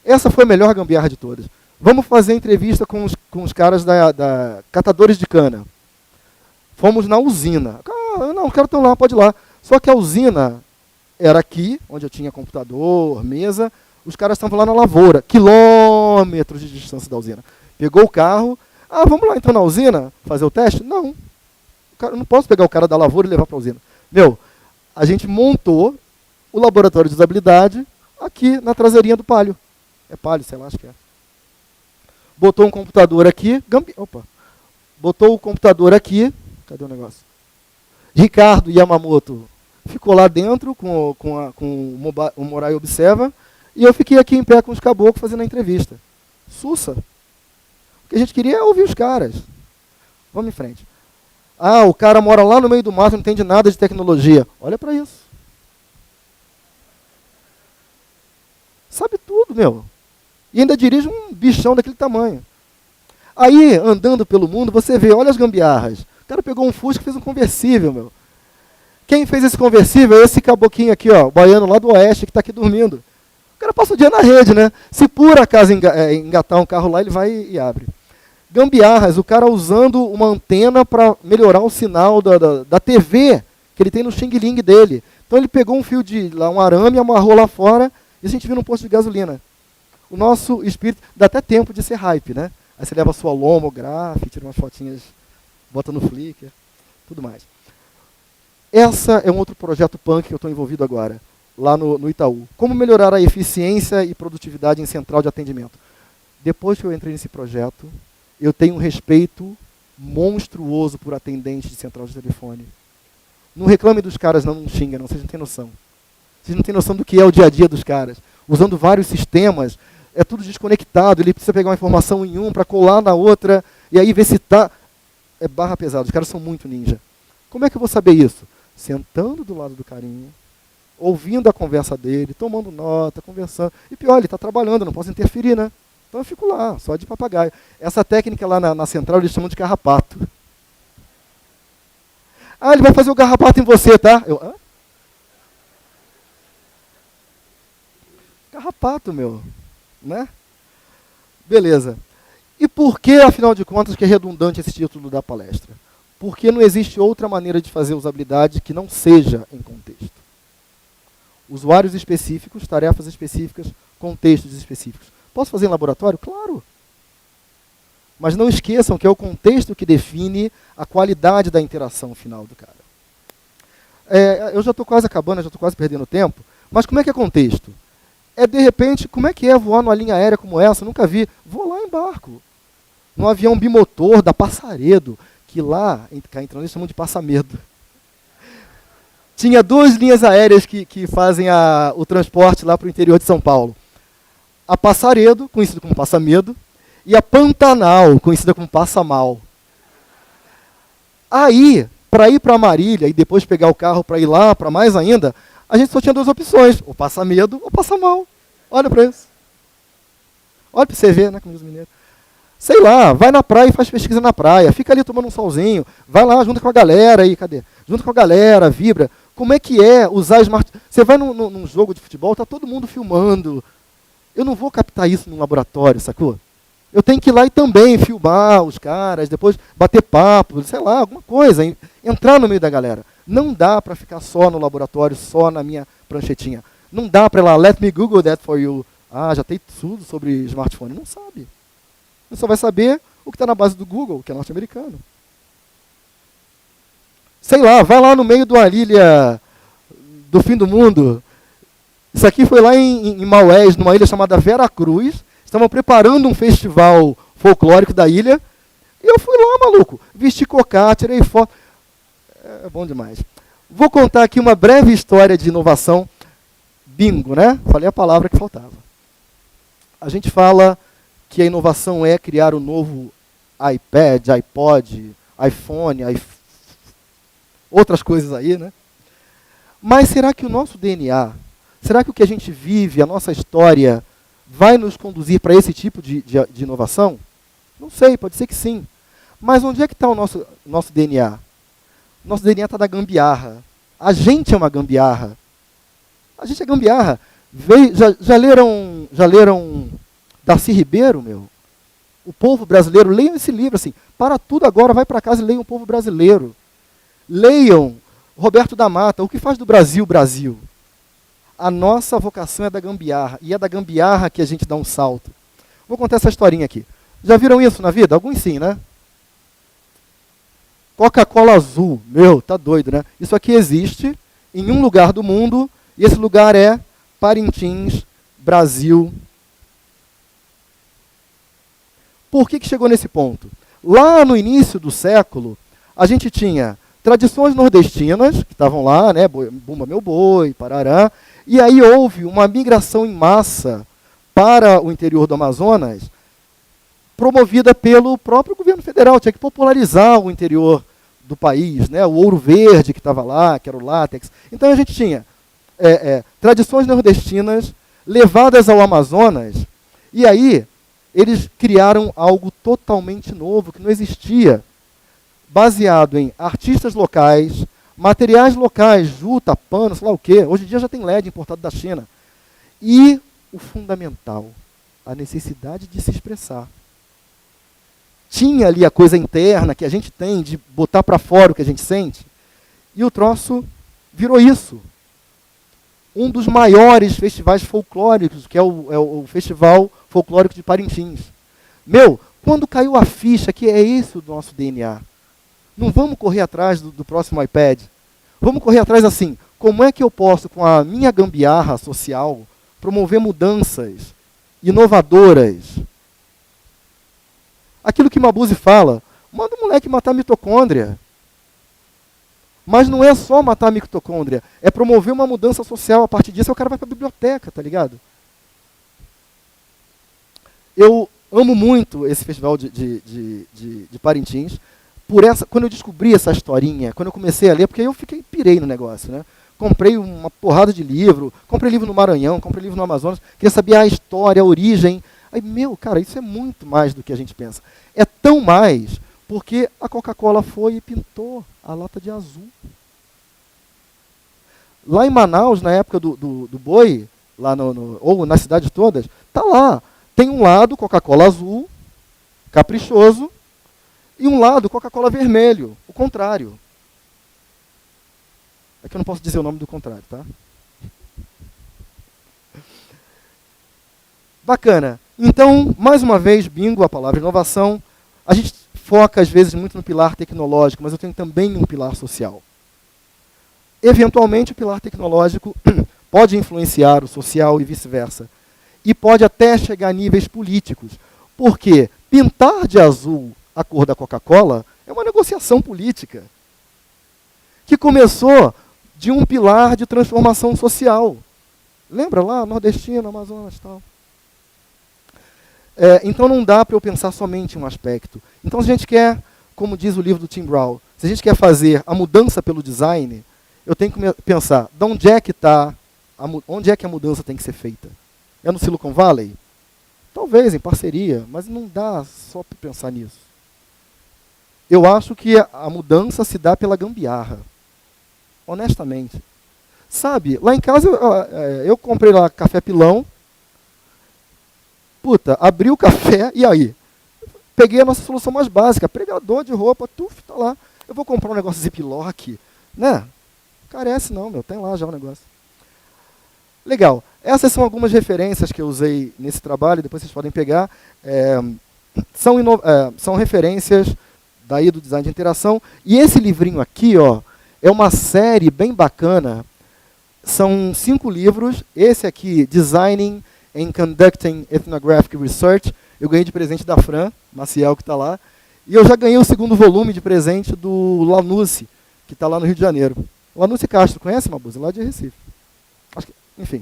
Essa foi a melhor gambiarra de todas. Vamos fazer entrevista com os caras da catadores de cana. Fomos na usina. Não, os caras estão lá, pode ir lá. Só que a usina era aqui, onde eu tinha computador, mesa. Os caras estavam lá na lavoura, quilômetros de distância da usina. Pegou o carro, vamos lá então na usina fazer o teste? Não. Eu não posso pegar o cara da lavoura e levar para a usina. A gente montou o laboratório de usabilidade aqui na traseirinha do Palio. É Palio, sei lá, acho que é. Botou um computador aqui, botou o computador aqui. Cadê o negócio? Ricardo Yamamoto ficou lá dentro com o Morai Observa, e eu fiquei aqui em pé com os caboclos fazendo a entrevista. Sussa. O que a gente queria é ouvir os caras. Vamos em frente. Ah, o cara mora lá no meio do mato, não entende nada de tecnologia. Olha para isso. Sabe tudo, meu. E ainda dirige um bichão daquele tamanho. Aí, andando pelo mundo, você vê, olha as gambiarras. O cara pegou um Fusca e fez um conversível, meu. Quem fez esse conversível é esse caboquinho aqui, ó, baiano lá do oeste, que está aqui dormindo. O cara passa o dia na rede, né? Se por acaso engatar um carro lá, ele vai e abre. Gambiarras, o cara usando uma antena para melhorar o sinal da TV que ele tem no Xing Ling dele. Então ele pegou um fio de lá, um arame, amarrou lá fora, e a gente viu num posto de gasolina. O nosso espírito, dá até tempo de ser hype, né? Aí você leva a sua lomograph, tira umas fotinhas, bota no Flickr, tudo mais. Essa é um outro projeto punk que eu estou envolvido agora, lá no Itaú. Como melhorar a eficiência e produtividade em central de atendimento. Depois que eu entrei nesse projeto, eu tenho um respeito monstruoso por atendentes de central de telefone. Não reclame dos caras, não xinga, não, vocês não têm noção. Vocês não têm noção do que é o dia a dia dos caras. Usando vários sistemas, é tudo desconectado, ele precisa pegar uma informação em um para colar na outra, e aí ver se está... É barra pesada, os caras são muito ninja. Como é que eu vou saber isso? Sentando do lado do carinha, ouvindo a conversa dele, tomando nota, conversando. E pior, ele está trabalhando, eu não posso interferir, né? Então eu fico lá, só de papagaio. Essa técnica lá na central eles chamam de carrapato. Ah, ele vai fazer o carrapato em você, tá? Eu, hã? Carrapato, meu. Né? Beleza. E por que, afinal de contas, que é redundante esse título da palestra? Porque não existe outra maneira de fazer usabilidade que não seja em contexto. Usuários específicos, tarefas específicas, contextos específicos. Posso fazer em laboratório? Claro. Mas não esqueçam que é o contexto que define a qualidade da interação final do cara. Eu já estou quase acabando, já estou quase perdendo tempo, mas como é que é contexto? É, de repente, como é que é voar numa linha aérea como essa? Nunca vi. Vou lá em barco. Num avião bimotor da Passaredo, que lá, cá entrando, eles chamam de Passamedo. Tinha duas linhas aéreas que fazem o transporte lá para o interior de São Paulo. A Passaredo, conhecida como Passamedo, e a Pantanal, conhecida como Passamal. Aí, para ir para Marília e depois pegar o carro para ir lá, para mais ainda, a gente só tinha duas opções, ou Passamedo ou Passamal. Olha para isso. Olha para você ver, né, como diz o mineiro. Sei lá, vai na praia e faz pesquisa na praia, fica ali tomando um solzinho, vai lá junto com a galera aí, cadê? Junto com a galera, vibra. Como é que é usar smart... Você vai num jogo de futebol, tá todo mundo filmando. Eu não vou captar isso num laboratório, sacou? Eu tenho que ir lá e também filmar os caras, depois bater papo, sei lá, alguma coisa, entrar no meio da galera. Não dá para ficar só no laboratório, só na minha pranchetinha. Não dá para ir lá, let me Google that for you. Ah, já tem tudo sobre smartphone. Não sabe. Você só vai saber o que está na base do Google, que é norte-americano. Sei lá, vai lá no meio de uma ilha do fim do mundo. Isso aqui foi lá em Maués, numa ilha chamada Vera Cruz. Estavam preparando um festival folclórico da ilha. E eu fui lá, maluco. Vesti cocá, tirei foto. É bom demais. Vou contar aqui uma breve história de inovação. Bingo, né? Falei a palavra que faltava. A gente fala que a inovação é criar o novo iPad, iPod, iPhone, outras coisas aí, né? Mas será que o nosso DNA, será que o que a gente vive, a nossa história, vai nos conduzir para esse tipo de inovação? Não sei, pode ser que sim. Mas onde é que está o nosso DNA? Nosso DNA está na gambiarra. A gente é uma gambiarra. A gente é gambiarra. Já leram Darcy Ribeiro, meu? O Povo Brasileiro. Leiam esse livro, assim. Para tudo agora, vai para casa e leiam O Povo Brasileiro. Leiam Roberto da Mata, O que faz do Brasil, Brasil? A nossa vocação é da gambiarra. E é da gambiarra que a gente dá um salto. Vou contar essa historinha aqui. Já viram isso na vida? Alguns sim, né? Coca-Cola azul. Meu, tá doido, né? Isso aqui existe em um lugar do mundo, e esse lugar é Parintins, Brasil. Por que chegou nesse ponto? Lá no início do século, a gente tinha tradições nordestinas, que estavam lá, né, Bumba Meu Boi, Parará, e aí houve uma migração em massa para o interior do Amazonas, promovida pelo próprio governo federal. Tinha que popularizar o interior do país, né? O ouro verde que estava lá, que era o látex. Então a gente tinha tradições nordestinas levadas ao Amazonas, e aí eles criaram algo totalmente novo, que não existia, baseado em artistas locais, materiais locais, juta, pano, sei lá o quê. Hoje em dia já tem LED importado da China. E o fundamental, a necessidade de se expressar. Tinha ali a coisa interna que a gente tem de botar para fora o que a gente sente, e o troço virou isso. Um dos maiores festivais folclóricos, que é o Festival Folclórico de Parintins. Meu, quando caiu a ficha que é isso do nosso DNA, não vamos correr atrás do próximo iPad. Vamos correr atrás assim, como é que eu posso, com a minha gambiarra social, promover mudanças inovadoras? Aquilo que Mabuse fala, manda o moleque matar a mitocôndria. Mas não é só matar a mitocôndria, é promover uma mudança social. A partir disso, o cara vai para a biblioteca, tá ligado? Eu amo muito esse festival de Parintins. Quando eu descobri essa historinha, quando eu comecei a ler, porque eu pirei no negócio, né? Comprei uma porrada de livro, comprei livro no Maranhão, comprei livro no Amazonas, queria saber a história, a origem. Aí, cara, isso é muito mais do que a gente pensa. É tão mais porque a Coca-Cola foi e pintou a lata de azul. Lá em Manaus, na época do boi, lá ou nas cidades todas, tá lá. Tem um lado Coca-Cola azul, caprichoso, e um lado Coca-Cola vermelho, o contrário. É que eu não posso dizer o nome do contrário, tá? Bacana. Então, mais uma vez, bingo, a palavra inovação. A gente foca, às vezes, muito no pilar tecnológico, mas eu tenho também um pilar social. Eventualmente, o pilar tecnológico pode influenciar o social e vice-versa. E pode até chegar a níveis políticos. Porque pintar de azul a cor da Coca-Cola é uma negociação política que começou de um pilar de transformação social. Lembra lá, nordestino, Amazonas e tal? Então não dá para eu pensar somente em um aspecto. Então se a gente quer, como diz o livro do Tim Brown, se a gente quer fazer a mudança pelo design, eu tenho que pensar, de onde é que onde é que a mudança tem que ser feita? É no Silicon Valley? Talvez, em parceria, mas não dá só para pensar nisso. Eu acho que a mudança se dá pela gambiarra. Honestamente. Sabe, lá em casa eu comprei lá café pilão. Puta, abri o café, e aí? Peguei a nossa solução mais básica, pregador de roupa, tá lá. Eu vou comprar um negócio Ziploc, né? Carece não, tem lá já o negócio. Legal. Essas são algumas referências que eu usei nesse trabalho, depois vocês podem pegar. São referências daí do design de interação. E esse livrinho aqui, ó, é uma série bem bacana. São 5 livros. Esse aqui, Designing and Conducting Ethnographic Research, eu ganhei de presente da Fran Maciel, que está lá. E eu já ganhei o 2º volume de presente do Lanusse, que está lá no Rio de Janeiro. Lanusse Castro, conhece, Mabuse? Lá de Recife. Enfim.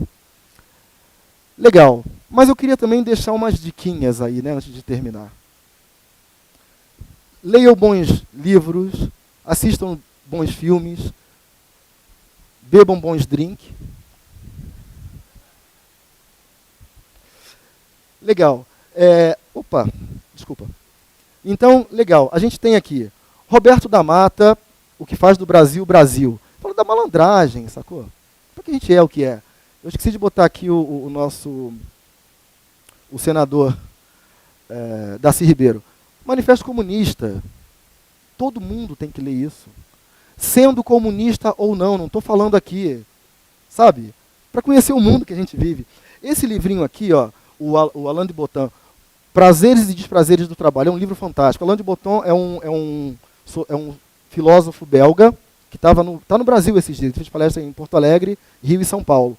Legal. Mas eu queria também deixar umas diquinhas aí, né, antes de terminar. Leiam bons livros, assistam bons filmes, bebam bons drinks. Legal. Opa, desculpa. Então, legal. A gente tem aqui Roberto da Mata, O que faz do Brasil, Brasil. Fala da malandragem, sacou? Por que a gente é o que é? Eu esqueci de botar aqui o senador Darcy Ribeiro. Manifesto Comunista. Todo mundo tem que ler isso. Sendo comunista ou não estou falando aqui, sabe? Para conhecer o mundo que a gente vive. Esse livrinho aqui, ó, o Alain de Botton, Prazeres e Desprazeres do Trabalho, é um livro fantástico. Alain de Botton é um filósofo belga que tá no Brasil esses dias. Ele fez palestra em Porto Alegre, Rio e São Paulo.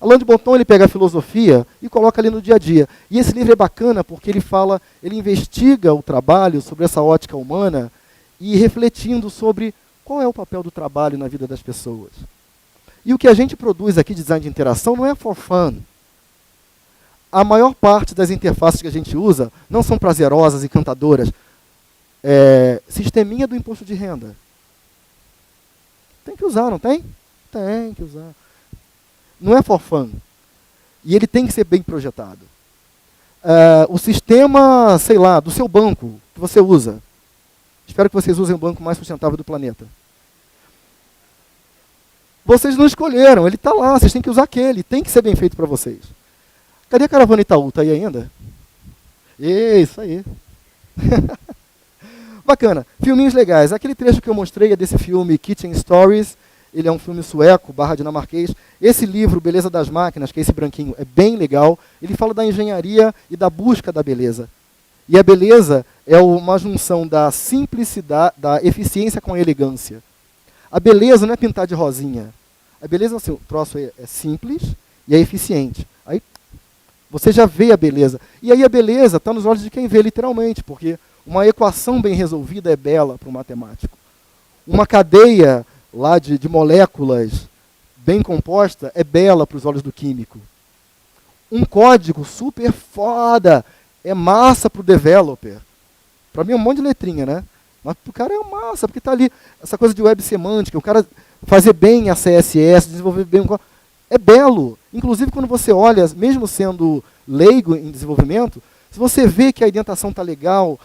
Alain de Botton, ele pega a filosofia e coloca ali no dia a dia. E esse livro é bacana porque ele investiga o trabalho sobre essa ótica humana e refletindo sobre qual é o papel do trabalho na vida das pessoas. E o que a gente produz aqui de design de interação não é for fun. A maior parte das interfaces que a gente usa não são prazerosas e encantadoras. Sisteminha do imposto de renda. Tem que usar, não tem? Tem que usar. Não é for fun. E ele tem que ser bem projetado. O sistema, sei lá, do seu banco, que você usa. Espero que vocês usem o banco mais sustentável do planeta. Vocês não escolheram, ele está lá, vocês têm que usar aquele, tem que ser bem feito para vocês. Cadê a caravana Itaú? Está aí ainda? Isso aí. Bacana. Filminhos legais. Aquele trecho que eu mostrei é desse filme Kitchen Stories. Ele é um filme sueco, /dinamarquês. Esse livro, Beleza das Máquinas, que é esse branquinho, é bem legal. Ele fala da engenharia e da busca da beleza. E a beleza é uma junção da simplicidade, da eficiência com a elegância. A beleza não é pintar de rosinha. A beleza, assim, o troço é simples e é eficiente. Aí você já vê a beleza. E aí a beleza está nos olhos de quem vê, literalmente, porque uma equação bem resolvida é bela para o matemático. Uma cadeia lá de moléculas bem composta é bela para os olhos do químico. Um código super foda é massa para o developer. Para mim é um monte de letrinha, né? Mas para o cara é massa, porque está ali essa coisa de web semântica, o cara fazer bem a CSS, desenvolver bem um código. É belo. Inclusive, quando você olha, mesmo sendo leigo em desenvolvimento, se você vê que a indentação está legal,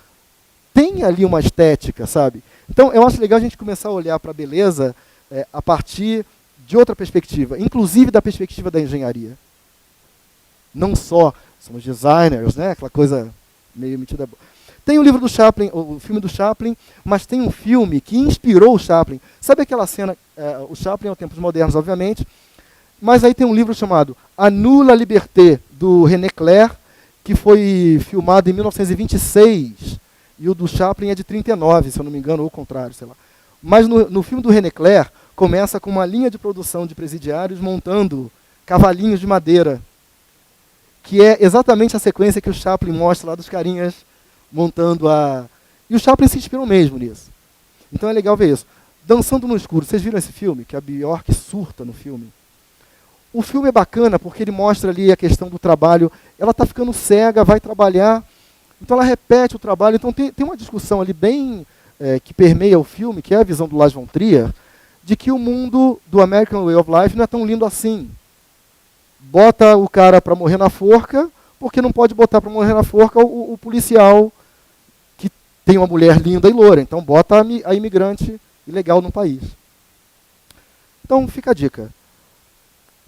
tem ali uma estética, sabe? Então, eu acho legal a gente começar a olhar para a beleza a partir de outra perspectiva, inclusive da perspectiva da engenharia. Não só somos designers, né? Aquela coisa meio metida. Tem o livro do Chaplin, o filme do Chaplin, mas tem um filme que inspirou o Chaplin. Sabe aquela cena, o Chaplin é o Tempos Modernos, obviamente, mas aí tem um livro chamado A Nulle Liberté, do René Clair, que foi filmado em 1926, e o do Chaplin é de 39, se eu não me engano, ou o contrário, sei lá. Mas no filme do René Clair, começa com uma linha de produção de presidiários montando cavalinhos de madeira, que é exatamente a sequência que o Chaplin mostra lá dos carinhas montando a... E o Chaplin se inspirou mesmo nisso. Então é legal ver isso. Dançando no Escuro, vocês viram esse filme? Que a Bjork surta no filme. O filme é bacana porque ele mostra ali a questão do trabalho. Ela está ficando cega, vai trabalhar, então ela repete o trabalho. Então tem uma discussão ali bem que permeia o filme, que é a visão do Lars von Trier, de que o mundo do American Way of Life não é tão lindo assim. Bota o cara para morrer na forca, porque não pode botar para morrer na forca o policial que tem uma mulher linda e loura. Então bota a imigrante ilegal no país. Então fica a dica.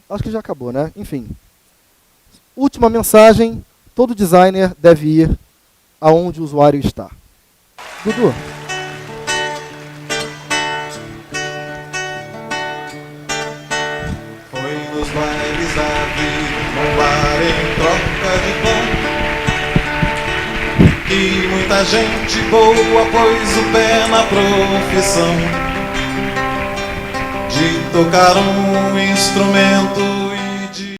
Acho que já acabou, né? Enfim. Última mensagem. Todo designer deve ir aonde o usuário está. Dudu. Foi nos bailes da vida, um bar em troca de pão, que muita gente boa pôs o pé na profissão de tocar um instrumento